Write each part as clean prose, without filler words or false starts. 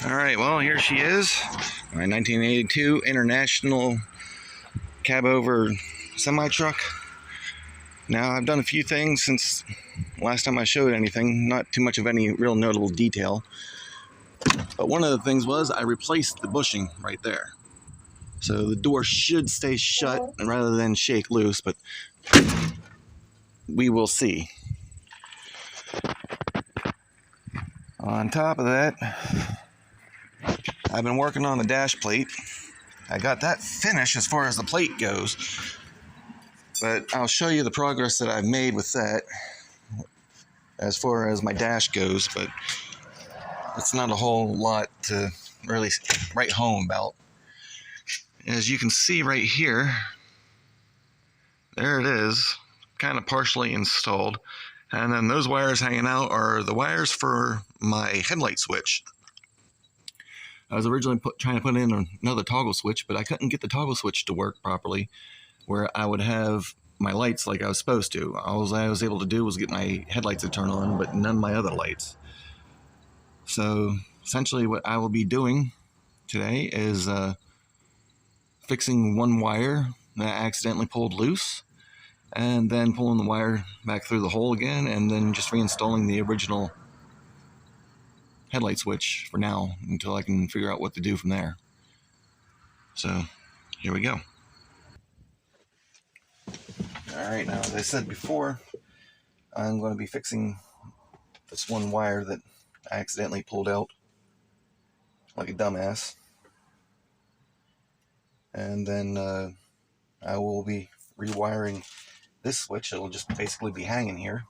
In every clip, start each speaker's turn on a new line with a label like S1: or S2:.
S1: Alright, well, here she is. My 1982 International Cabover semi-truck. Now, I've done a few things since last time I showed anything. Not too much of any real notable detail. But one of the things was I replaced the bushing right there. So the door should stay shut rather than shake loose, but we will see. On top of that, I've been working on the dash plate. I got that finished as far as the plate goes, but I'll show you the progress that I've made with that as far as my dash goes, but it's not a whole lot to really write home about. As you can see right here, there it is, kind of partially installed. And then those wires hanging out are the wires for my headlight switch. I was originally trying to put in another toggle switch, but I couldn't get the toggle switch to work properly where I would have my lights like I was supposed to. All I was able to do was get my headlights to turn on, but none of my other lights. So essentially what I will be doing today is fixing one wire that I accidentally pulled loose, and then pulling the wire back through the hole again, and then just reinstalling the original headlight switch for now until I can figure out what to do from there. So here we go. Alright, now as I said before, I'm going to be fixing this one wire that I accidentally pulled out like a dumbass. And then I will be rewiring this switch. It'll just basically be hanging here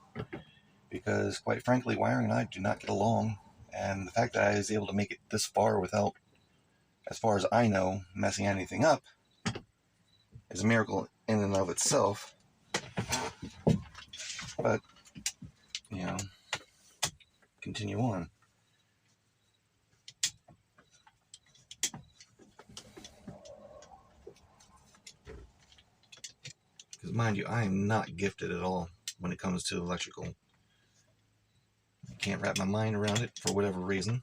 S1: because, quite frankly, wiring and I do not get along. And the fact that I was able to make it this far without, as far as I know, messing anything up is a miracle in and of itself. But, you know, continue on. Because mind you, I am not gifted at all when it comes to electrical. I can't wrap my mind around it for whatever reason.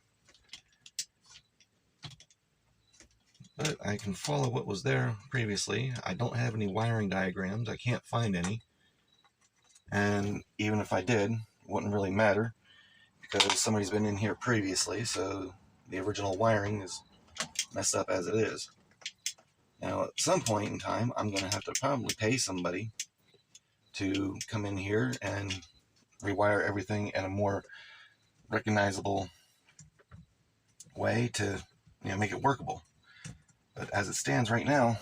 S1: But I can follow what was there previously. I don't have any wiring diagrams. I can't find any. And even if I did, it wouldn't really matter because somebody's been in here previously, so the original wiring is messed up as it is. Now, at some point in time, I'm going to have to probably pay somebody to come in here and rewire everything in a more recognizable way to, make it workable. But as it stands right now,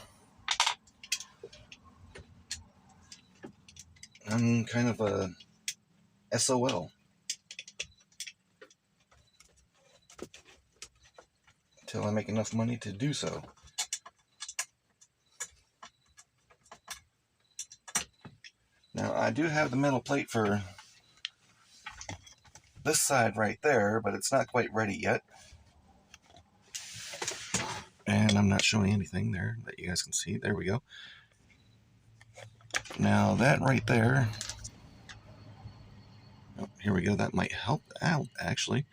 S1: I'm kind of a SOL until I make enough money to do so. Now, I do have the metal plate for this side right there, but it's not quite ready yet. And I'm not showing anything there that you guys can see. There we go. Now, that right there, oh, here we go. That might help out, actually.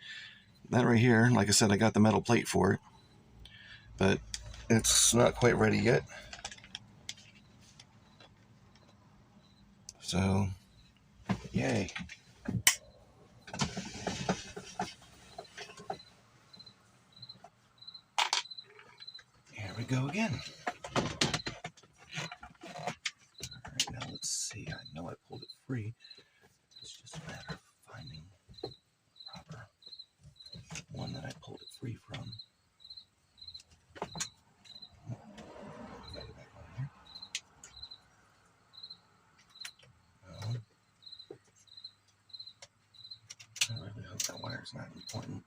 S1: That right here, like I said, I got the metal plate for it, but it's not quite ready yet. So, yay. Here we go again. Alright, now let's see. I know I pulled it free. It's just a matter of finding the proper one that I pulled it free from. Got it back on here. I really hope that wire's not important.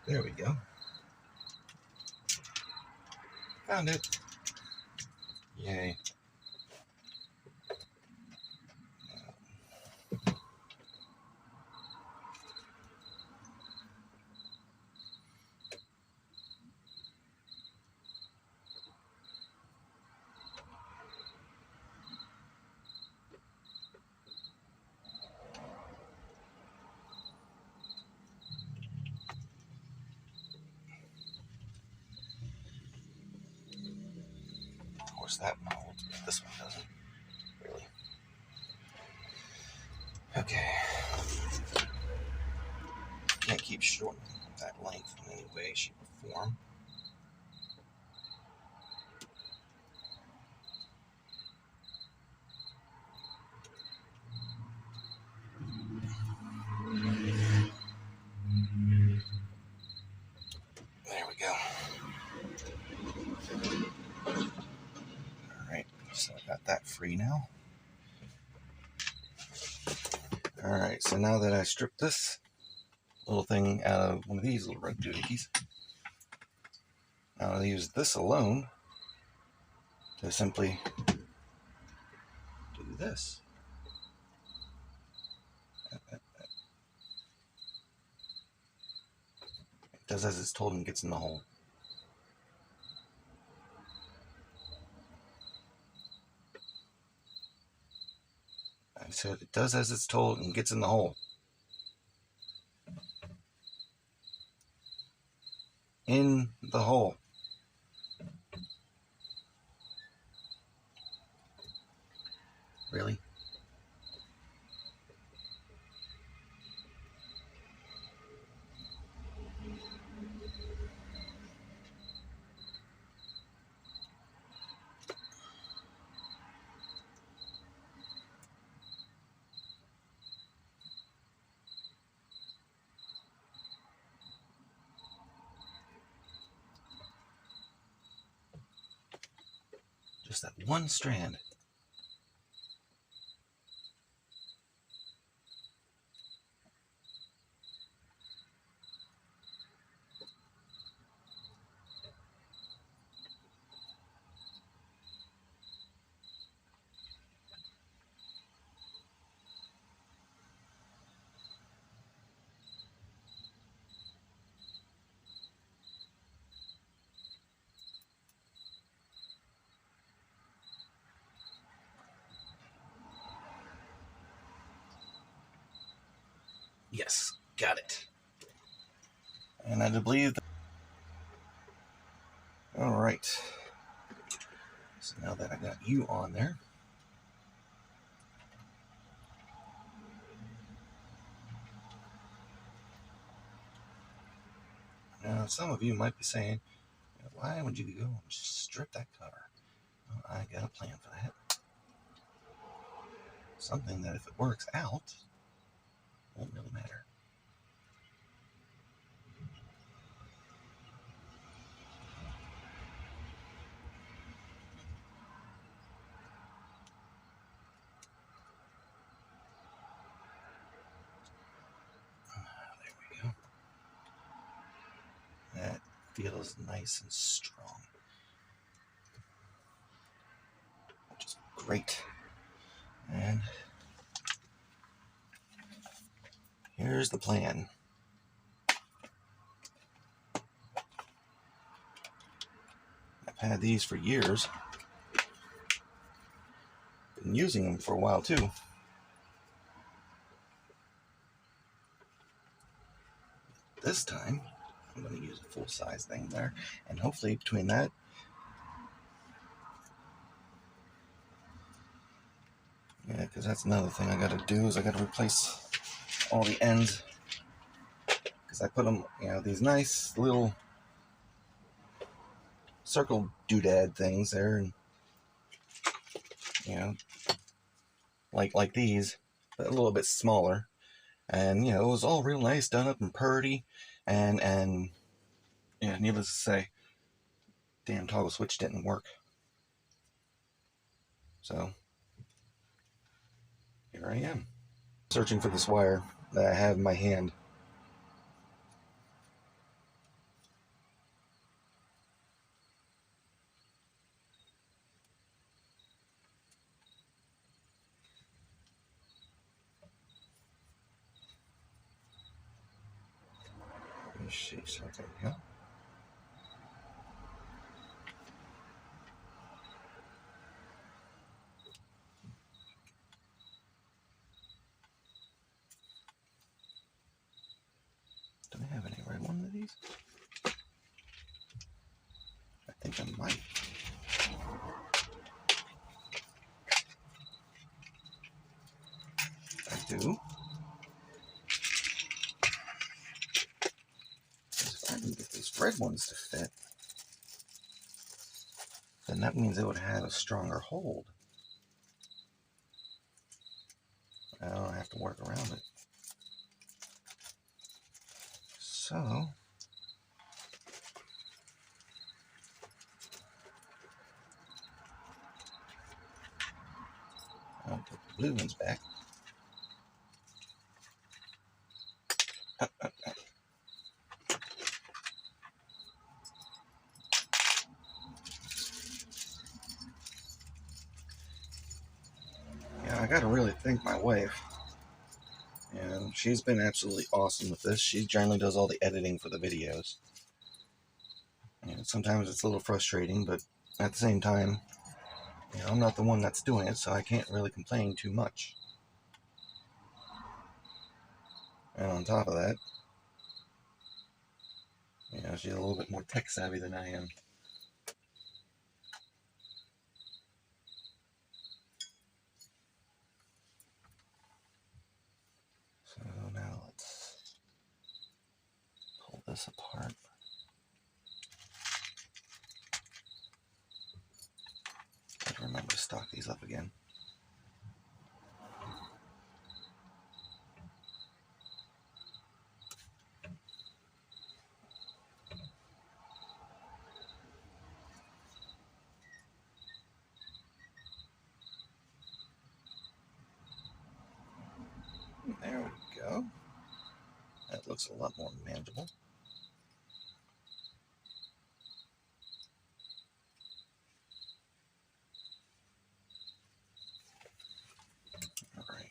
S1: There we go. Found it. Yay. that one holds, but this one doesn't. Really. Okay. Can't keep shortening that length in any way, shape, or form. There we go. Alright, so I got that free now. Alright, so now that I stripped this little thing out of one of these little rug doohickeys, now I'll use this alone to simply do this. It does as it's told and gets in the hole. I said it does as it's told and gets in the hole. In the hole. Really? Just that one strand. Yes, got it. And I do believe that. All right. So now that I got you on there, now some of you might be saying, why would you go and strip that cover? Well, I got a plan for that. Something that if it works out, won't really matter. There we go. That feels nice and strong, which is great. And here's the plan. I've had these for years. Been using them for a while too. This time, I'm going to use a full-size thing there, and hopefully between that, yeah, because that's another thing I got to do is I got to replace all the ends, because I put them, these nice little circle doodad things there, and like these, but a little bit smaller, and it was all real nice, done up and purty, and needless to say, damn toggle switch didn't work. So here I am, searching for this wire that I have in my hand. Sheesh, okay, yeah. Do I have any red one of these? I think I might. red ones to fit, then that means it would have a stronger hold. I don't have to work around it. So I'll put the blue ones back. Yeah, I gotta really thank my wife. And she's been absolutely awesome with this. She generally does all the editing for the videos. And sometimes it's a little frustrating, but at the same time, you know, I'm not the one that's doing it, so I can't really complain too much. And on top of that, you know, she's a little bit more tech savvy than I am. So now let's pull this apart. Gotta remember to stock these up again. There we go. That looks a lot more manageable. All right.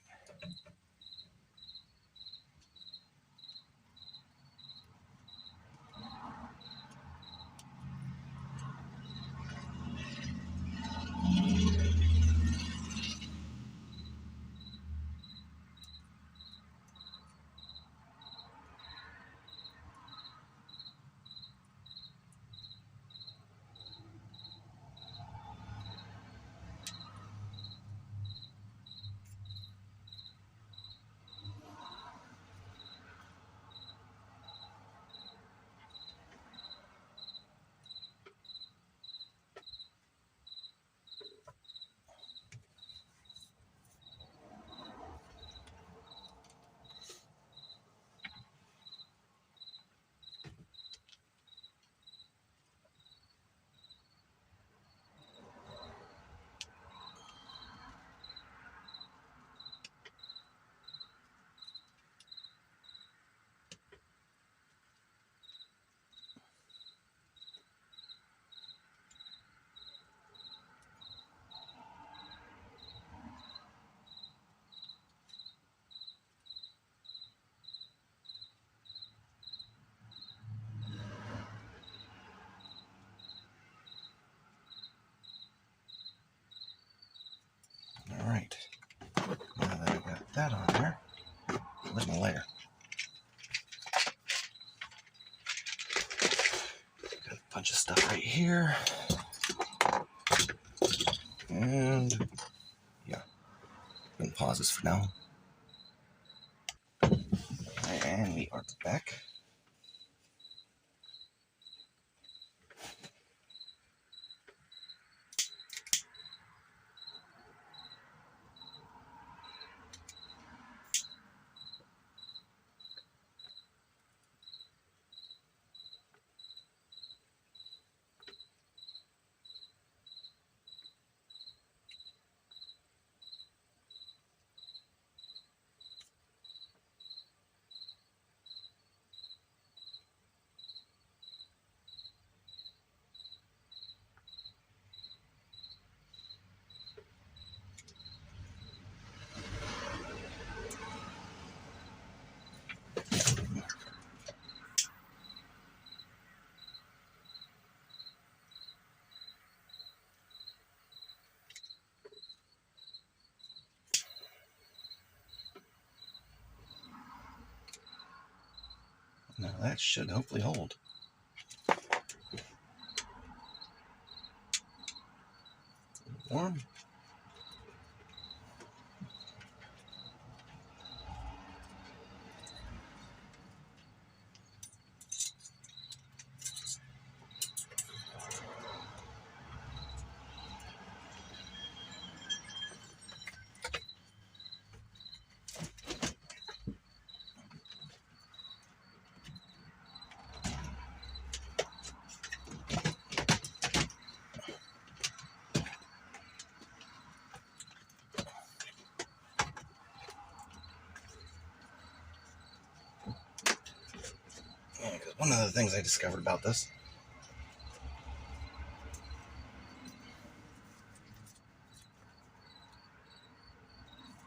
S1: All right. Now that I got that on there, where's my lighter? Got a bunch of stuff right here. And yeah, I'm gonna pause this for now. And we are back. Now that should hopefully hold. Warm. one of the things I discovered about this.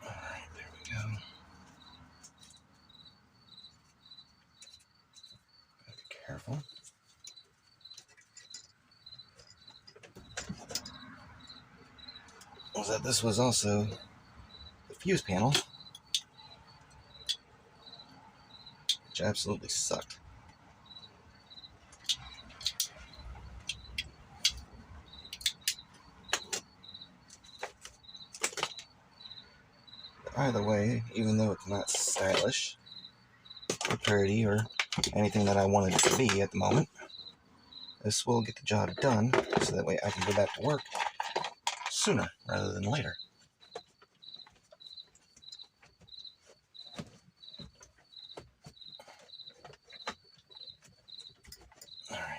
S1: Alright, there we go. Gotta be careful. Was that this was also the fuse panel, which absolutely sucked. But either way, even though it's not stylish or pretty or anything that I wanted it to be at the moment, this will get the job done, so that way I can go back to work sooner rather than later. Alright.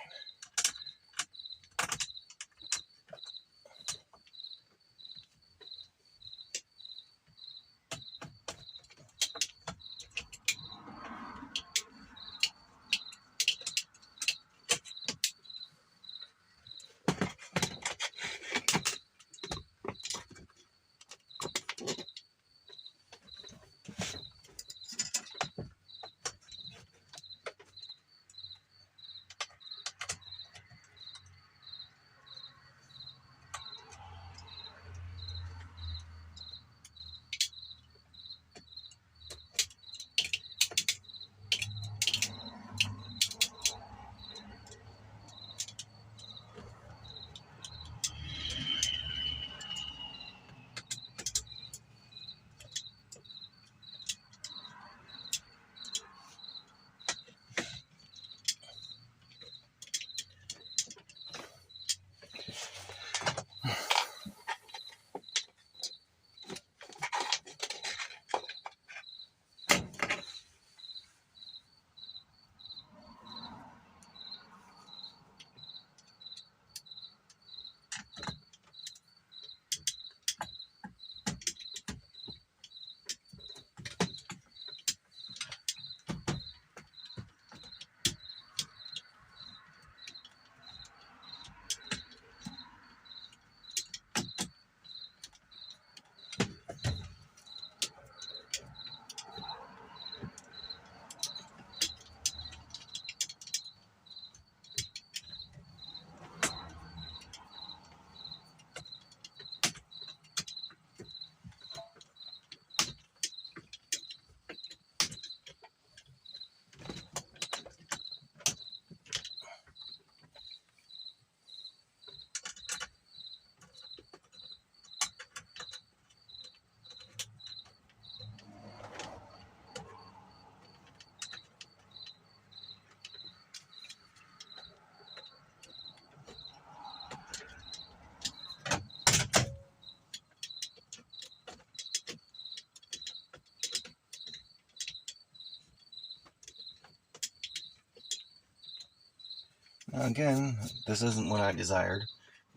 S1: Now again, this isn't what I desired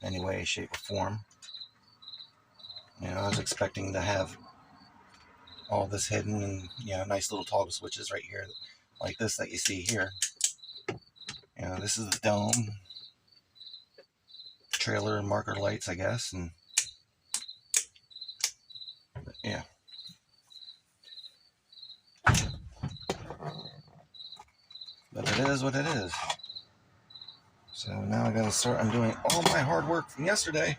S1: in any way, shape, or form. You know, I was expecting to have all this hidden and, you know, nice little toggle switches right here, like this that you see here. You know, this is the dome, trailer and marker lights, I guess, and yeah. But it is what it is. So now I gotta start undoing all my hard work from yesterday.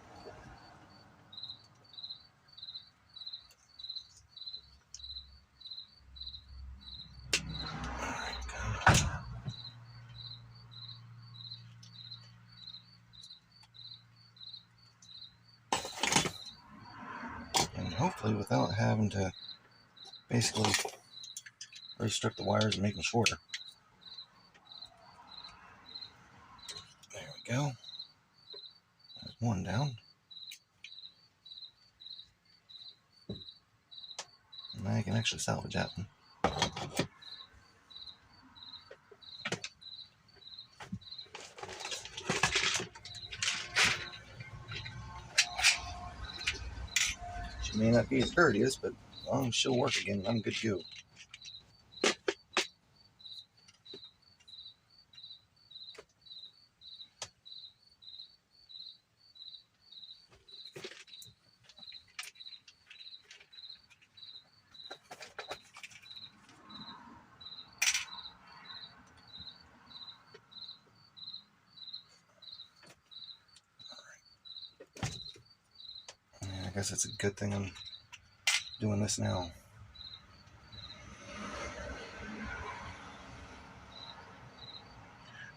S1: And hopefully without having to basically restrict the wires and make them shorter. There we go. There's one down. And I can actually salvage that one. She may not be as dirtiest, but as long as she'll work again, I'm good to go. guess it's a good thing I'm doing this now.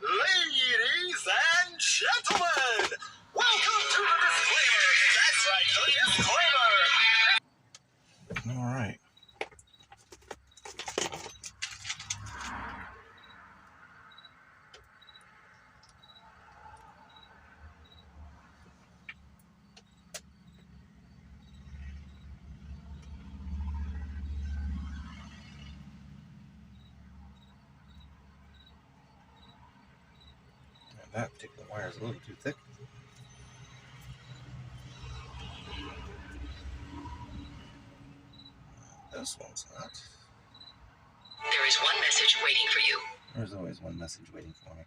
S2: Ladies and gentlemen, welcome to the disclaimer. That's right, the disclaimer.
S1: All right. That particular wire is a little too thick. This one's not.
S2: There is one message waiting for you.
S1: There's always one message waiting for me.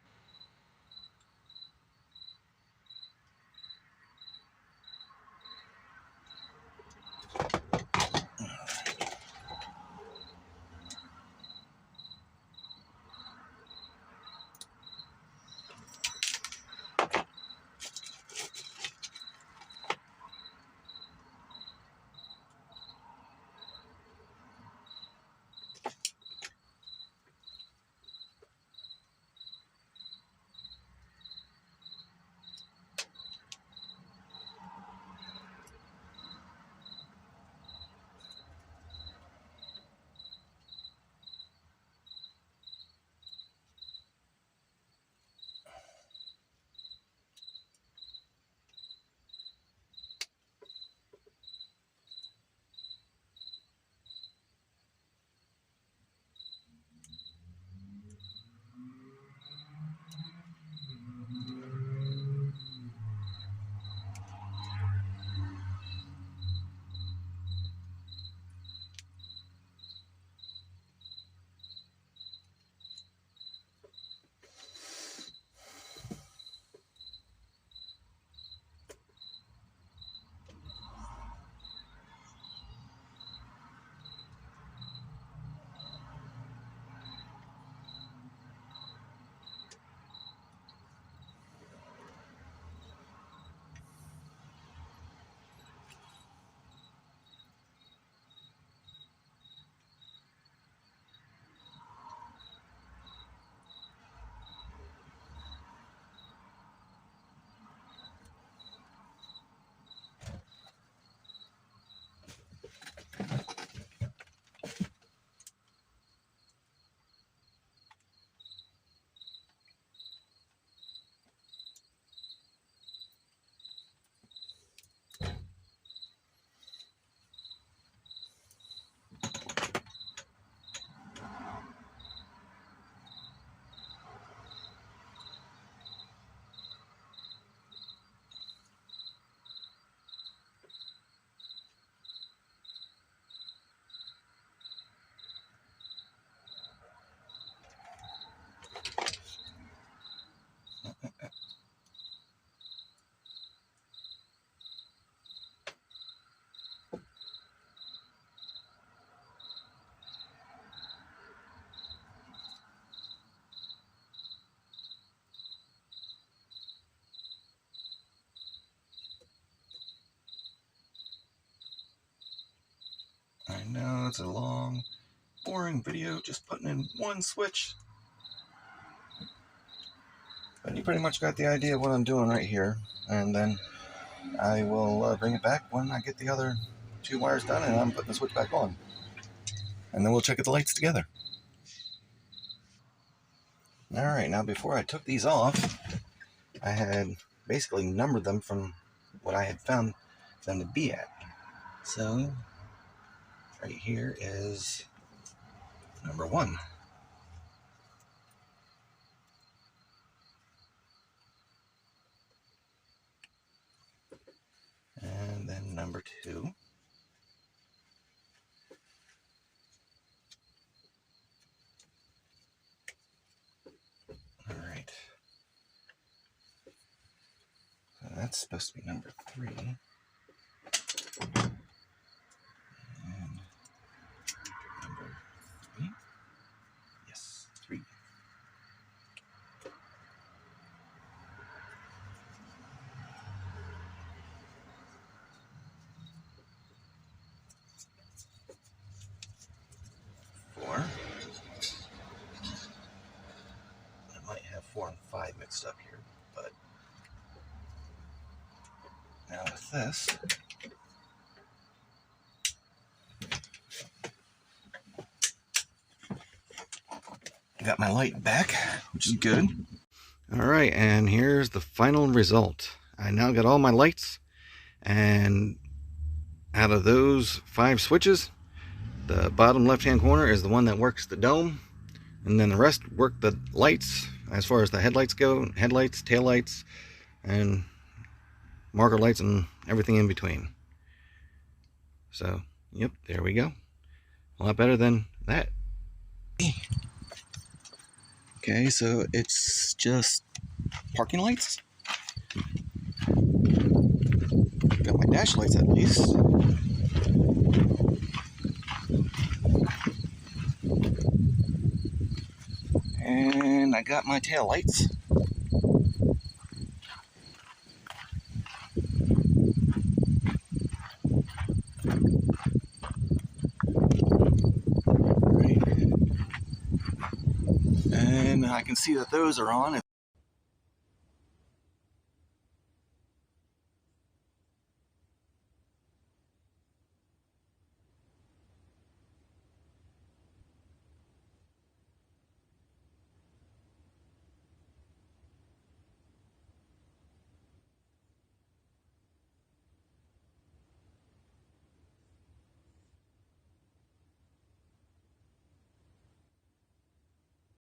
S1: I know it's a long, boring video just putting in one switch. But you pretty much got the idea of what I'm doing right here. And then I will bring it back when I get the other two wires done and I'm putting the switch back on. And then we'll check out the lights together. Alright, now before I took these off, I had basically numbered them from what I had found them to be at. So, right here is number 1. And then number 2. Alright. So that's supposed to be number 3. And number 3. Yes, 3. light mixed up here. But now with this, I got my light back, which is good. All right, and here's the final result. I now got all my lights, and out of those 5 switches, the bottom left-hand corner is the one that works the dome, and then the rest work the lights as far as the headlights go, headlights, taillights, and marker lights and everything in between. So, yep, there we go. A lot better than that. Okay, so it's just parking lights. Got my dash lights at least. And I got my tail lights. Right. And I can see that those are on.